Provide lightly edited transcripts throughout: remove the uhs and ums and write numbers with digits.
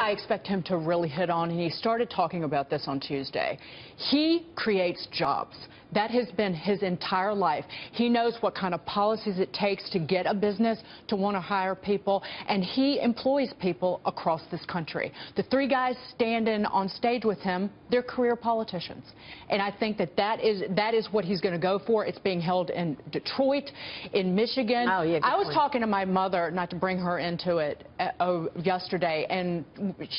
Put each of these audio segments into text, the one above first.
I expect him to really hit on, and he started talking about this on Tuesday. He creates jobs. That has been his entire life. He knows what kind of policies it takes to get a business to want to hire people, and he employs people across this country. The three guys standing on stage with him, they're career politicians. And I think that is what he's going to go for. It's being held in Detroit, in Michigan. Oh, yeah, I was talking to my mother, not to bring her into it, yesterday, and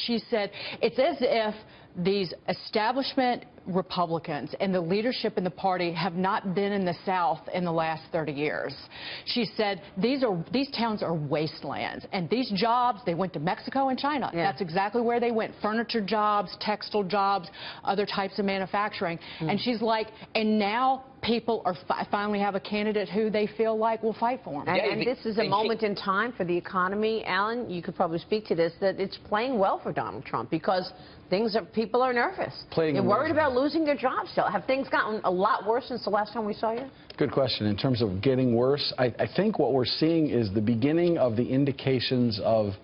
she said it's as if these establishment Republicans and the leadership in the party have not been in the South in the last 30 years. She said these towns are wastelands, and these jobs, they went to Mexico and China. Yeah. That's exactly where they went. Furniture jobs, textile jobs, other types of manufacturing. And she's like, and now people are finally have a candidate who they feel like will fight for them. And this is a moment in time for the economy, Alan, you could probably speak to this, that it's playing well for Donald Trump because people are nervous. They're worried about losing their jobs still. Have things gotten a lot worse since the last time we saw you? Good question. In terms of getting worse, I think what we're seeing is the beginning of the indications of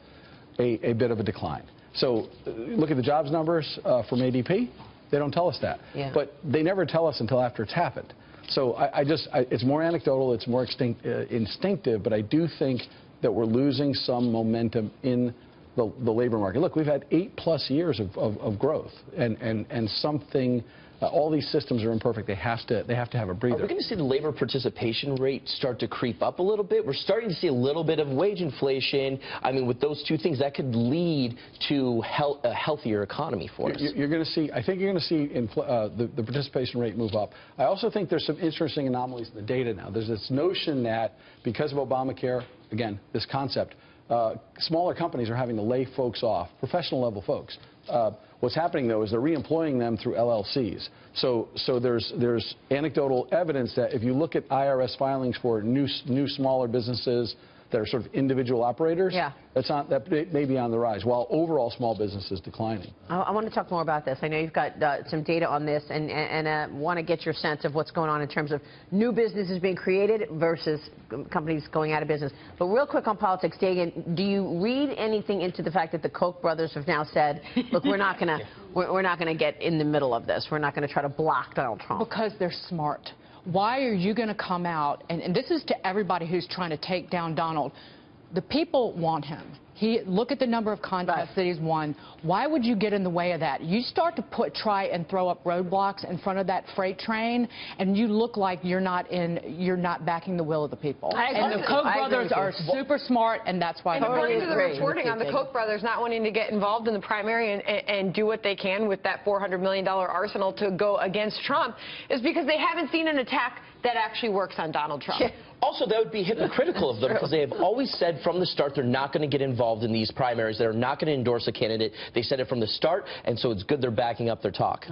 a bit of a decline. So look at the jobs numbers from ADP. They don't tell us that. Yeah. But they never tell us until after it's happened. So it's more anecdotal, it's more instinctive, but I do think that we're losing some momentum in the labor market. Look, we've had 8+ years of growth, and something. All these systems are imperfect. They have to have a breather. Are we going to see the labor participation rate start to creep up a little bit? We're starting to see a little bit of wage inflation. I mean, with those two things, that could lead to a healthier economy for us. You're going to see. I think you're going to see the participation rate move up. I also think there's some interesting anomalies in the data now. There's this notion that because of Obamacare, again, this concept, smaller companies are having to lay folks off, professional level folks. What's happening, though, is they're reemploying them through LLCs. So there's anecdotal evidence that if you look at IRS filings for new smaller businesses that are sort of individual operators, that may be on the rise, while overall small business is declining. I want to talk more about this. I know you've got some data on this, and want to get your sense of what's going on in terms of new businesses being created versus companies going out of business. But real quick on politics, Dagan, do you read anything into the fact that the Koch brothers have now said, look, we're not going to get in the middle of this. We're not going to try to block Donald Trump. Because they're smart. Why are you going to come out, and this is to everybody who's trying to take down Donald, the people want him. Look at the number of contests that he's won. Why would you get in the way of that? You start to try and throw up roadblocks in front of that freight train, and you look like you're not backing the will of the people. And the Koch brothers are super smart, and that's why. And according to the reporting on the Koch brothers not wanting to get involved in the primary and do what they can with that $400 million arsenal to go against Trump is because they haven't seen an attack that actually works on Donald Trump. Yeah. Also, that would be hypocritical of them because they have always said from the start they're not going to get involved in these primaries. They're not going to endorse a candidate. They said it from the start, and so it's good they're backing up their talk.